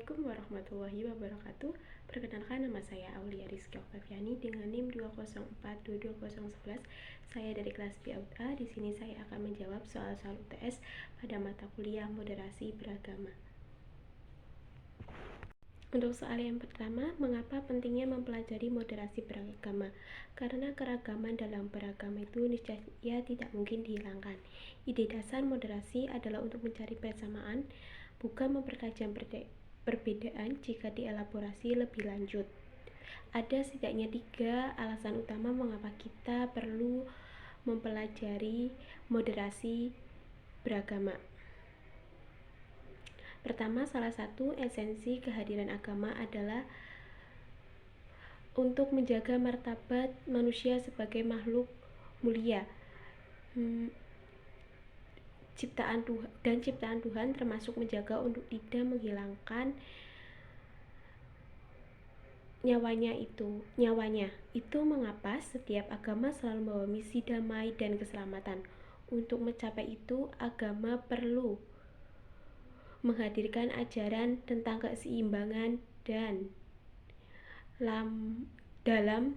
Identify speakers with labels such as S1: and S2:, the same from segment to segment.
S1: Assalamualaikum warahmatullahi wabarakatuh. Perkenalkan, nama saya Aulia Rizky Oktaviani dengan NIM 2042211. Saya dari kelas B.A. Di sini saya akan menjawab soal-soal UTS pada mata kuliah Moderasi Beragama. Untuk soal yang pertama, mengapa pentingnya mempelajari moderasi beragama? Karena keragaman dalam beragama itu niscaya tidak mungkin dihilangkan. Ide dasar moderasi adalah untuk mencari persamaan, bukan mempertajam perbedaan jika dielaborasi lebih lanjut. Ada setidaknya 3 alasan utama mengapa kita perlu mempelajari moderasi beragama. Pertama, salah satu esensi kehadiran agama adalah untuk menjaga martabat manusia sebagai makhluk mulia. Ciptaan Tuhan termasuk menjaga untuk tidak menghilangkan nyawanya. Itu mengapa setiap agama selalu membawa misi damai dan keselamatan. Untuk mencapai itu, agama perlu menghadirkan ajaran tentang keseimbangan dan dalam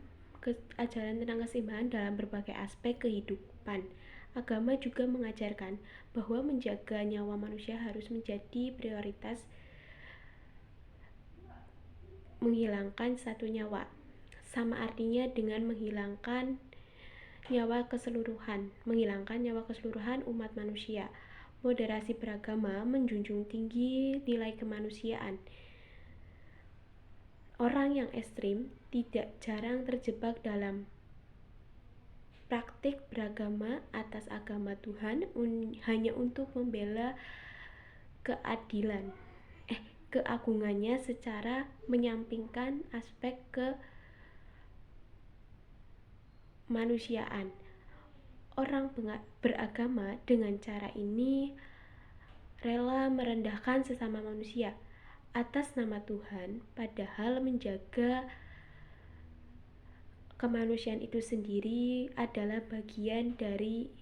S1: berbagai aspek kehidupan. Agama juga mengajarkan bahwa menjaga nyawa manusia harus menjadi prioritas. Menghilangkan satu nyawa sama artinya dengan menghilangkan nyawa keseluruhan umat manusia. Moderasi beragama menjunjung tinggi nilai kemanusiaan. Orang yang ekstrim tidak jarang terjebak dalam praktik beragama atas agama Tuhan hanya untuk membela keagungannya secara menyampingkan aspek kemanusiaan. Orang beragama dengan cara ini rela merendahkan sesama manusia atas nama Tuhan, padahal menjaga kemanusiaan itu sendiri adalah bagian dari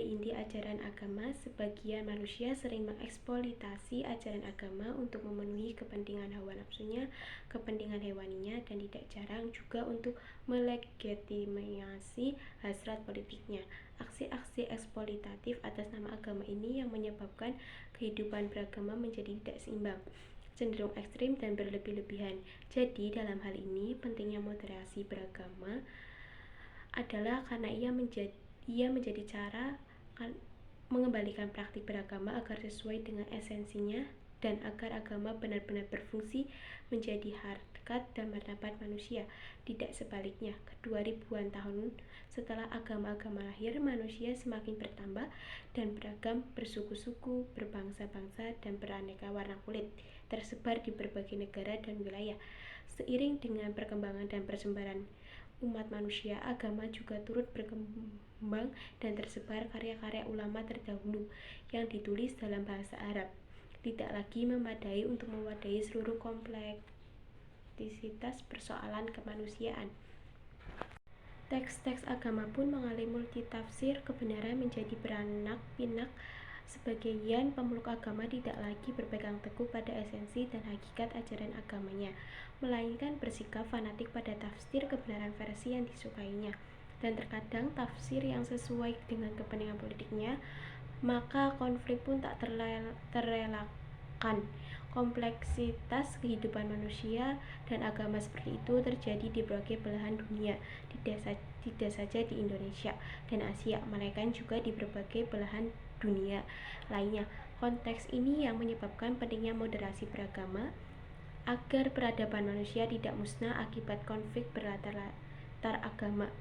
S1: inti ajaran agama. Sebagian manusia sering mengeksploitasi ajaran agama untuk memenuhi kepentingan hawa nafsunya, kepentingan hewaninya, dan tidak jarang juga untuk melegitimasi hasrat politiknya. Aksi-aksi eksploitatif atas nama agama ini yang menyebabkan kehidupan beragama menjadi tidak seimbang, cenderung ekstrim dan berlebih-lebihan. Jadi dalam hal ini pentingnya moderasi beragama adalah karena ia menjadi cara mengembalikan praktik beragama agar sesuai dengan esensinya dan agar agama benar-benar berfungsi menjadi harkat dan martabat manusia, tidak sebaliknya. Kedua ribuan tahun setelah agama-agama lahir, manusia semakin bertambah dan beragam, bersuku-suku, berbangsa-bangsa, dan beraneka warna kulit, tersebar di berbagai negara dan wilayah. Seiring dengan perkembangan dan persebaran umat manusia, agama juga turut berkembang dan tersebar karya-karya ulama terdahulu yang ditulis dalam bahasa Arab tidak lagi memadai untuk mewadahi seluruh kompleksitas persoalan kemanusiaan. Teks-teks agama pun mengalami multitafsir. Kebenaran menjadi beranak pinak. Sebagian pemeluk agama tidak lagi berpegang teguh pada esensi dan hakikat ajaran agamanya, melainkan bersikap fanatik pada tafsir kebenaran versi yang disukainya, dan terkadang tafsir yang sesuai dengan kepentingan politiknya. Maka konflik pun tak terelakkan. Kompleksitas kehidupan manusia dan agama seperti itu terjadi di berbagai belahan dunia, tidak saja di Indonesia dan Asia, melainkan juga di berbagai belahan dunia lainnya. Konteks ini yang menyebabkan pentingnya moderasi beragama agar peradaban manusia tidak musnah akibat konflik berlatar agama.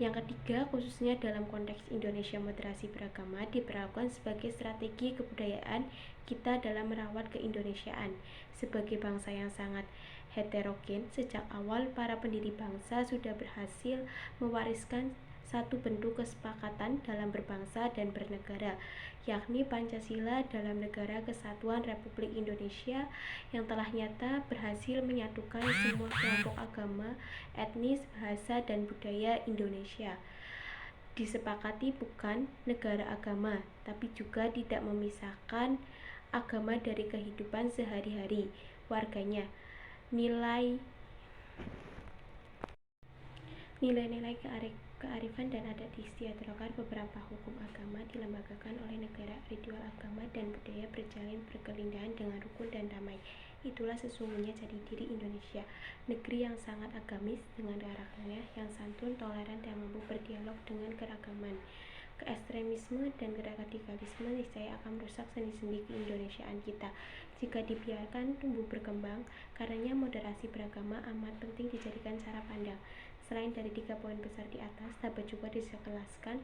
S1: Yang ketiga, khususnya dalam konteks Indonesia, moderasi beragama diperlakukan sebagai strategi kebudayaan kita dalam merawat keindonesiaan. Sebagai bangsa yang sangat heterogen, sejak awal para pendiri bangsa sudah berhasil mewariskan satu bentuk kesepakatan dalam berbangsa dan bernegara, yakni Pancasila dalam Negara Kesatuan Republik Indonesia, yang telah nyata berhasil menyatukan semua kelompok agama, etnis, bahasa, dan budaya Indonesia. Disepakati bukan negara agama, tapi juga tidak memisahkan agama dari kehidupan sehari-hari warganya. Nilai-nilai kearifan dan adat istiadatkan beberapa hukum agama dilembagakan oleh negara, ritual agama dan budaya berjalin berkelindahan dengan rukun dan damai. Itulah sesungguhnya jati diri Indonesia, negeri yang sangat agamis dengan karakternya yang santun, toleran dan mampu berdialog dengan keragaman. Keekstremisme dan radikalisme niscaya akan merusak seni-seni keindonesiaan kita jika dibiarkan tumbuh berkembang. Karenanya moderasi beragama amat penting dijadikan cara pandang. Selain dari 3 poin besar di atas, dapat juga dijelaskan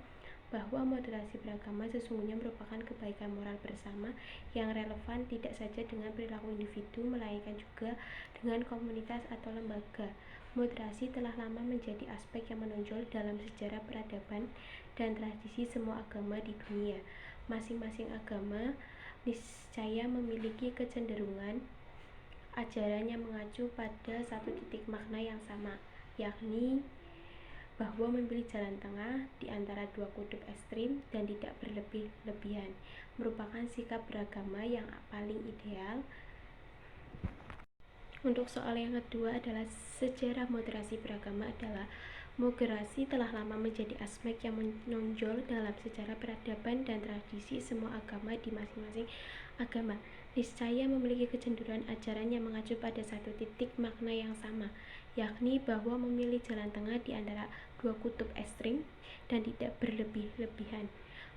S1: bahwa moderasi beragama sesungguhnya merupakan kebaikan moral bersama yang relevan tidak saja dengan perilaku individu, melainkan juga dengan komunitas atau lembaga. Moderasi telah lama menjadi aspek yang menonjol dalam sejarah peradaban dan tradisi semua agama di dunia. Masing-masing agama niscaya memiliki kecenderungan ajaran yang mengacu pada satu titik makna yang sama, yakni bahwa memilih jalan tengah di antara 2 kutub ekstrim dan tidak berlebih-lebihan merupakan sikap beragama yang paling ideal. Untuk soal yang kedua adalah sejarah moderasi beragama adalah moderasi telah lama menjadi aspek yang menonjol dalam sejarah peradaban dan tradisi semua agama di masing-masing agama niscaya memiliki kecenderungan ajaran yang mengacu pada satu titik makna yang sama, yakni bahwa memilih jalan tengah di antara 2 kutub ekstrim dan tidak berlebih-lebihan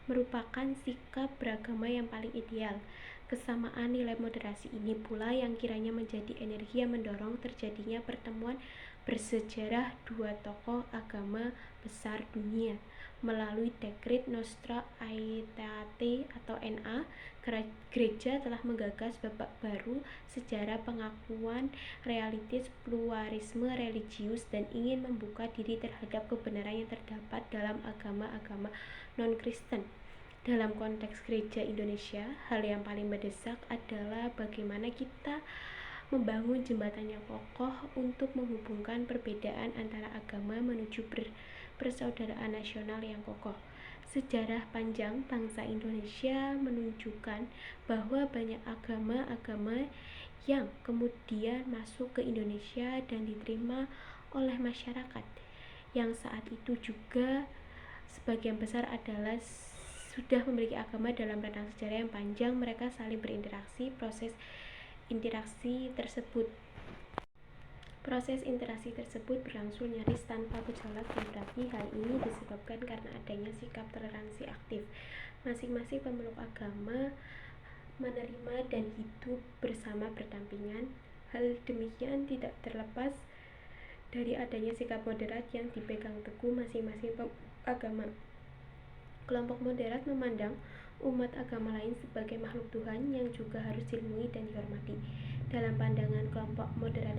S1: merupakan sikap beragama yang paling ideal. Kesamaan nilai moderasi ini pula yang kiranya menjadi energi yang mendorong terjadinya pertemuan bersejarah 2 tokoh agama besar dunia. Melalui Dekret Nostra Aetate atau NA, gereja telah menggagas babak baru sejarah pengakuan realitas pluralisme religius dan ingin membuka diri terhadap kebenaran yang terdapat dalam agama-agama non-Kristen. Dalam konteks gereja Indonesia, hal yang paling mendesak adalah bagaimana kita membangun jembatan yang kokoh untuk menghubungkan perbedaan antara agama menuju persaudaraan nasional yang kokoh. Sejarah panjang bangsa Indonesia menunjukkan bahwa banyak agama-agama yang kemudian masuk ke Indonesia dan diterima oleh masyarakat, yang saat itu juga sebagian besar adalah sudah memiliki agama dalam rentang sejarah yang panjang. Mereka saling berinteraksi. Proses interaksi tersebut berlangsung nyaris tanpa gejolak geografi. Hal ini disebabkan karena adanya sikap toleransi aktif. Masing-masing pemeluk agama menerima dan hidup bersama berdampingan. Hal demikian tidak terlepas dari adanya sikap moderat yang dipegang teguh masing-masing agama. Kelompok moderat memandang umat agama lain sebagai makhluk Tuhan yang juga harus dilindungi dan dihormati. Dalam pandangan kelompok moderat,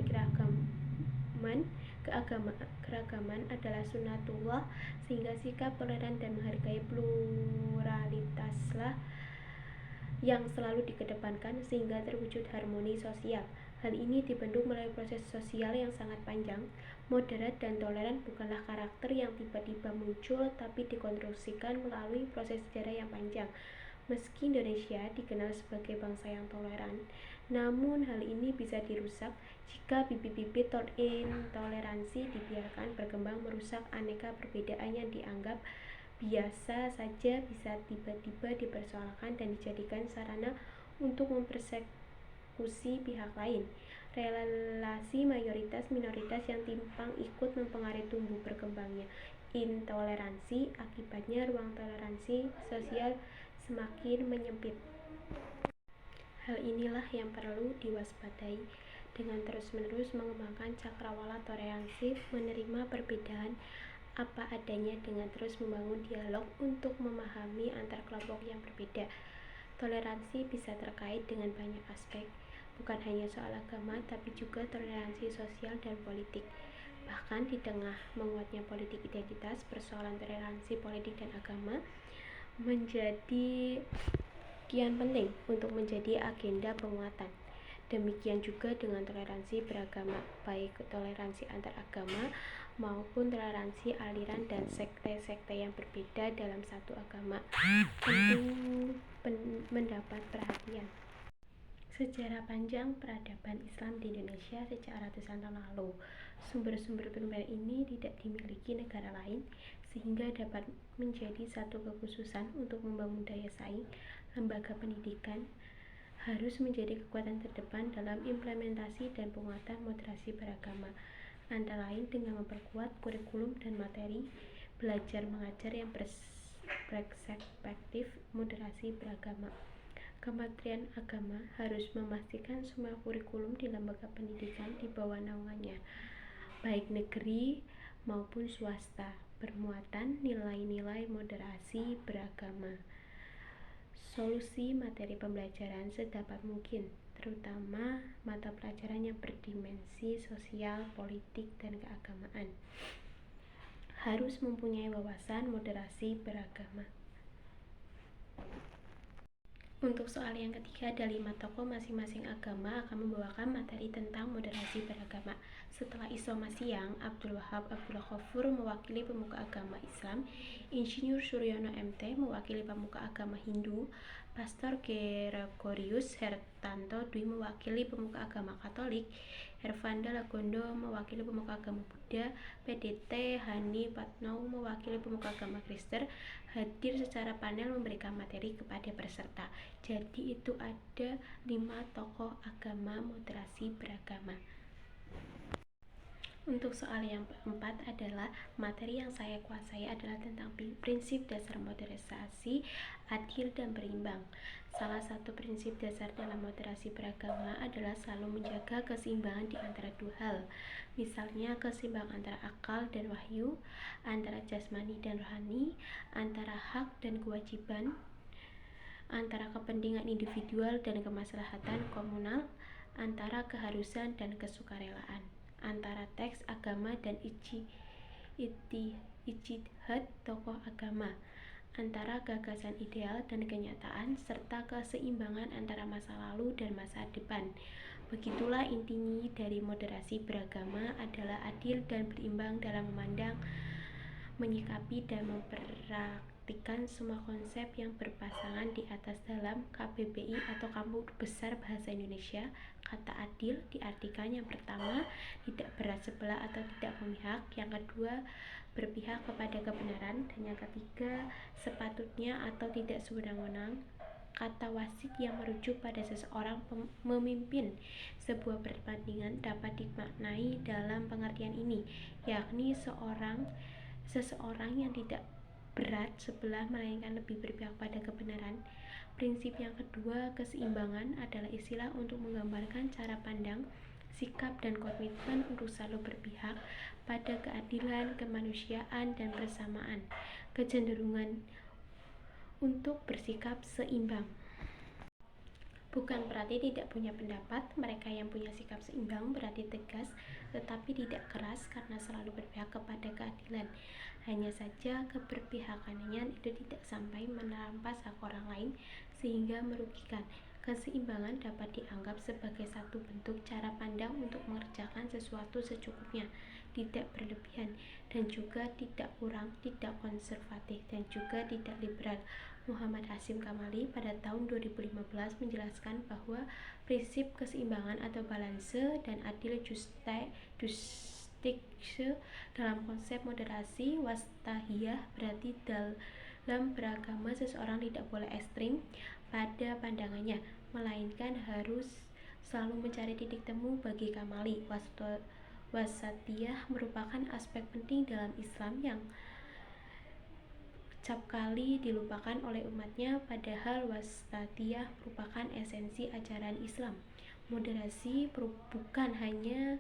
S1: keragaman adalah sunatullah, sehingga sikap toleran dan menghargai pluralitaslah yang selalu dikedepankan sehingga terwujud harmoni sosial. Hal ini dibentuk melalui proses sosial yang sangat panjang. Moderat dan toleran bukanlah karakter yang tiba-tiba muncul, tapi dikonstruksikan melalui proses sejarah yang panjang. Meski Indonesia dikenal sebagai bangsa yang toleran, namun hal ini bisa dirusak jika bibit-bibit intoleransi dibiarkan berkembang merusak aneka perbedaan yang dianggap biasa saja bisa tiba-tiba dipersoalkan dan dijadikan sarana untuk mempersekusi pihak lain. Relasi mayoritas-minoritas yang timpang ikut mempengaruhi tumbuh berkembangnya intoleransi. Akibatnya ruang toleransi sosial semakin menyempit. Hal inilah yang perlu diwaspadai dengan terus-menerus mengembangkan cakrawala toleransi, menerima perbedaan apa adanya dengan terus membangun dialog untuk memahami antar kelompok yang berbeda. Toleransi bisa terkait dengan banyak aspek, bukan hanya soal agama, tapi juga toleransi sosial dan politik. Bahkan di tengah menguatnya politik identitas, persoalan toleransi politik dan agama menjadi kian penting untuk menjadi agenda penguatan. Demikian juga dengan toleransi beragama, baik toleransi antar agama maupun toleransi aliran dan sekte-sekte yang berbeda dalam satu agama penting mendapat perhatian. Sejarah panjang peradaban Islam di Indonesia sejak ratusan tahun lalu. Sumber-sumber primer ini tidak dimiliki negara lain, sehingga dapat menjadi satu kekhususan untuk membangun daya saing. Lembaga pendidikan harus menjadi kekuatan terdepan dalam implementasi dan penguatan moderasi beragama, antara lain dengan memperkuat kurikulum dan materi belajar mengajar yang berperspektif moderasi beragama. Kementerian Agama harus memastikan semua kurikulum di lembaga pendidikan di bawah naungannya, baik negeri maupun swasta, bermuatan nilai-nilai moderasi beragama. Solusi materi pembelajaran sedapat mungkin, terutama mata pelajaran yang berdimensi sosial, politik, dan keagamaan. Harus mempunyai wawasan moderasi beragama. Untuk soal yang ketiga, ada 5 tokoh masing-masing agama akan membawakan materi tentang moderasi beragama. Setelah Isoma Siang, Abdul Wahab Abdul Ghafur mewakili pemuka agama Islam, Insinyur Suryono MT mewakili pemuka agama Hindu, Pastor Gregorius Hertanto Dwi mewakili pemuka agama Katolik, Hervanda Lagondo mewakili pemuka agama Buddha, PDT Hani Patnou mewakili pemuka agama Kristen, hadir secara panel memberikan materi kepada peserta. Jadi itu ada 5 tokoh agama moderasi beragama. Untuk soal yang keempat adalah materi yang saya kuasai adalah tentang prinsip dasar moderasi adil dan berimbang. Salah satu prinsip dasar dalam moderasi beragama adalah selalu menjaga keseimbangan di antara dua hal. Misalnya keseimbangan antara akal dan wahyu, antara jasmani dan rohani, antara hak dan kewajiban, antara kepentingan individual dan kemaslahatan komunal, antara keharusan dan kesukarelaan, antara teks agama dan ijtihad tokoh agama, antara gagasan ideal dan kenyataan, serta keseimbangan antara masa lalu dan masa depan. Begitulah intinya dari moderasi beragama adalah adil dan berimbang dalam memandang, menyikapi dan mempraktikkan semua konsep yang berpasangan di atas dalam KBBI atau Kamus Besar Bahasa Indonesia. Kata adil diartikan yang pertama tidak berat sebelah atau tidak memihak, yang kedua berpihak kepada kebenaran, dan yang ketiga sepatutnya atau tidak sewenang-wenang. Kata wasit yang merujuk pada seseorang memimpin sebuah perbandingan dapat dimaknai dalam pengertian ini, yakni seseorang yang tidak berat sebelah melainkan lebih berpihak pada kebenaran. Prinsip yang kedua, keseimbangan, adalah istilah untuk menggambarkan cara pandang, sikap dan komitmen untuk selalu berpihak pada keadilan, kemanusiaan, dan persamaan. Kecenderungan untuk bersikap seimbang bukan berarti tidak punya pendapat. Mereka yang punya sikap seimbang berarti tegas tetapi tidak keras karena selalu berpihak kepada keadilan. Hanya saja keberpihakannya itu tidak sampai merampas hak orang lain sehingga merugikan. Keseimbangan dapat dianggap sebagai satu bentuk cara pandang untuk mengerjakan sesuatu secukupnya, tidak berlebihan, dan juga tidak kurang, tidak konservatif, dan juga tidak liberal. Muhammad Hasyim Kamali pada tahun 2015 menjelaskan bahwa prinsip keseimbangan atau balance dan adil justice dalam konsep moderasi wastahiyah berarti dalam beragama seseorang tidak boleh ekstrim pada pandangannya, melainkan harus selalu mencari titik temu. Bagi Kamali, wasatiyah merupakan aspek penting dalam Islam yang cap kali dilupakan oleh umatnya, padahal wasatiyah merupakan esensi ajaran Islam. Moderasi bukan hanya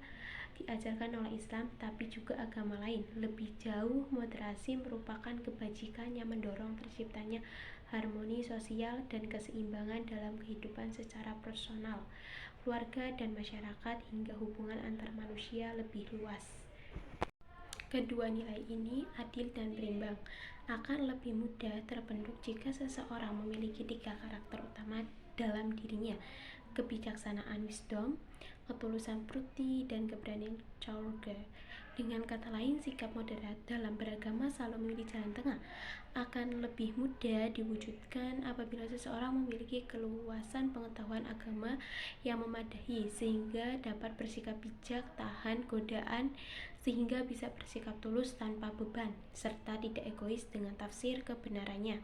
S1: diajarkan oleh Islam tapi juga agama lain. Lebih jauh, moderasi merupakan kebajikan yang mendorong terciptanya harmoni sosial dan keseimbangan dalam kehidupan secara personal, keluarga dan masyarakat, hingga hubungan antar manusia lebih luas. Kedua nilai ini, adil dan berimbang, akan lebih mudah terbentuk jika seseorang memiliki 3 karakter utama dalam dirinya: kebijaksanaan wisdom, ketulusan pruti, dan keberanian caurga. Dengan kata lain, sikap moderat dalam beragama selalu memilih jalan tengah. Akan lebih mudah diwujudkan apabila seseorang memiliki keluasan pengetahuan agama yang memadai sehingga dapat bersikap bijak, tahan godaan, sehingga bisa bersikap tulus tanpa beban, serta tidak egois dengan tafsir kebenarannya,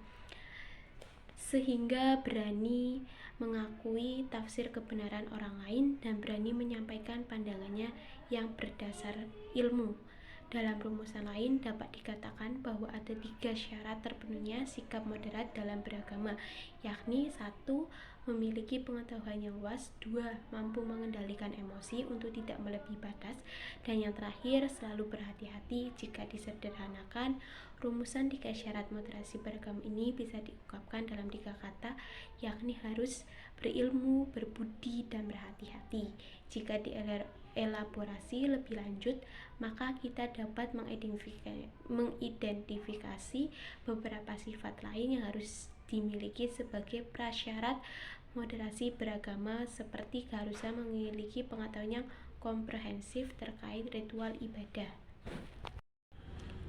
S1: sehingga berani mengakui tafsir kebenaran orang lain dan berani menyampaikan pandangannya yang berdasar ilmu. Dalam rumusan lain dapat dikatakan bahwa ada 3 syarat terpenuhnya sikap moderat dalam beragama, yakni 1. Memiliki pengetahuan yang luas, 2. Mampu mengendalikan emosi untuk tidak melebihi batas, dan yang terakhir selalu berhati-hati. Jika disederhanakan, rumusan 3 syarat moderasi beragama ini bisa diungkapkan dalam 3 kata, yakni harus berilmu, berbudi, dan berhati-hati. Jika dielaborasi lebih lanjut, maka kita dapat mengidentifikasi beberapa sifat lain yang harus dimiliki sebagai prasyarat moderasi beragama, seperti keharusan memiliki pengetahuan yang komprehensif terkait ritual ibadah.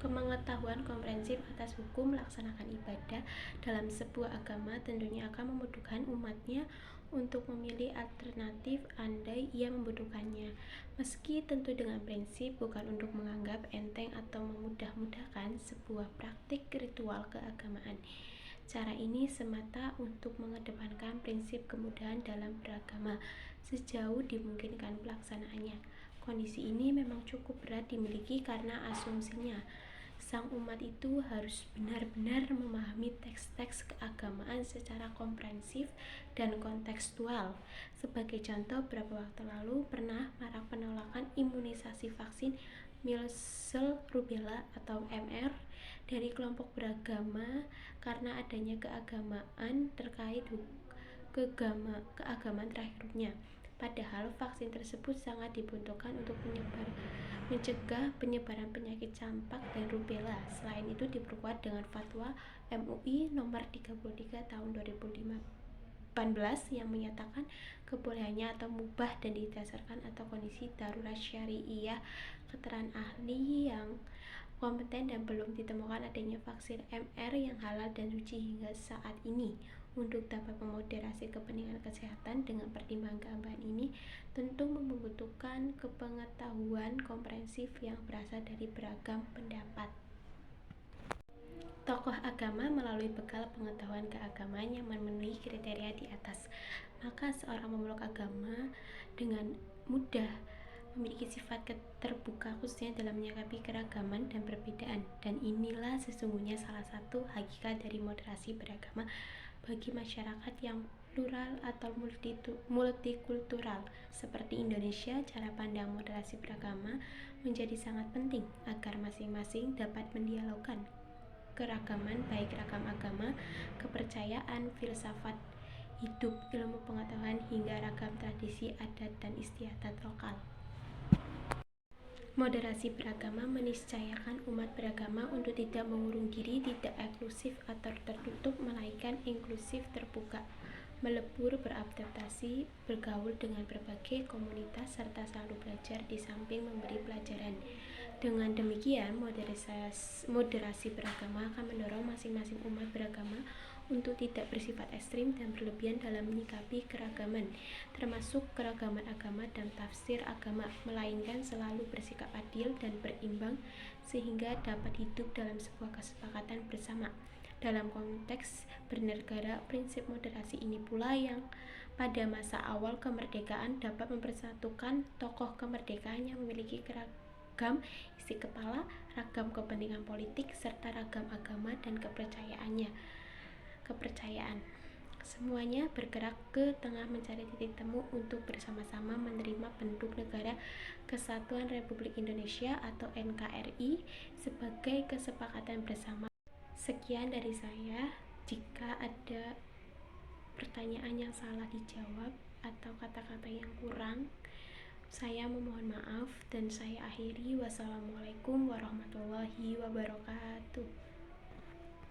S1: Pengetahuan komprehensif atas hukum melaksanakan ibadah dalam sebuah agama tentunya akan memudahkan umatnya untuk memilih alternatif andai ia membutuhkannya, meski tentu dengan prinsip bukan untuk menganggap enteng atau memudah-mudahkan sebuah praktik ritual keagamaan. Cara ini semata untuk mengedepankan prinsip kemudahan dalam beragama sejauh dimungkinkan pelaksanaannya. Kondisi ini memang cukup berat dimiliki karena asumsinya sang umat itu harus benar-benar memahami teks-teks keagamaan secara komprehensif dan kontekstual. Sebagai contoh, beberapa waktu lalu pernah marak penolakan imunisasi vaksin measles rubella atau MR dari kelompok beragama karena adanya keagamaan terkait keagamaan terakhirnya. Padahal vaksin tersebut sangat dibutuhkan untuk mencegah penyebaran penyakit campak dan rubella. Selain itu diperkuat dengan fatwa MUI nomor 33 tahun 2018 yang menyatakan kebolehannya atau mubah dan didasarkan atau kondisi darurat syariah. Keterangan ahli yang kompeten dan belum ditemukan adanya vaksin MR yang halal dan suci hingga saat ini. Untuk dapat memoderasi kepentingan kesehatan dengan pertimbangan keagamaan ini tentu membutuhkan kepengetahuan komprehensif yang berasal dari beragam pendapat tokoh agama melalui bekal pengetahuan keagamaan yang memenuhi kriteria di atas. Maka seorang pemeluk agama dengan mudah memiliki sifat terbuka khususnya dalam menyikapi keragaman dan perbedaan, dan inilah sesungguhnya salah satu hakikat dari moderasi beragama bagi masyarakat yang plural atau multikultural seperti Indonesia. Cara pandang moderasi beragama menjadi sangat penting agar masing-masing dapat mendialogkan keragaman baik ragam agama, kepercayaan, filsafat hidup, ilmu pengetahuan hingga ragam tradisi adat dan istiadat lokal. Moderasi beragama meniscayakan umat beragama untuk tidak mengurung diri, tidak eksklusif atau tertutup, melainkan inklusif, terbuka, melebur, beradaptasi, bergaul dengan berbagai komunitas, serta selalu belajar di samping memberi pelajaran. Dengan demikian, moderasi beragama akan mendorong masing-masing umat beragama untuk tidak bersifat ekstrim dan berlebihan dalam menyikapi keragaman, termasuk keragaman agama dan tafsir agama, melainkan selalu bersikap adil dan berimbang sehingga dapat hidup dalam sebuah kesepakatan bersama. Dalam konteks bernegara, prinsip moderasi ini pula yang pada masa awal kemerdekaan dapat mempersatukan tokoh kemerdekaan yang memiliki ragam isi kepala, ragam kepentingan politik, serta ragam agama dan kepercayaan. Semuanya bergerak ke tengah mencari titik temu untuk bersama-sama menerima bentuk Negara Kesatuan Republik Indonesia atau NKRI sebagai kesepakatan bersama. Sekian dari saya. Jika ada pertanyaan yang salah dijawab atau kata-kata yang kurang, saya memohon maaf dan saya akhiri. Wassalamualaikum warahmatullahi wabarakatuh.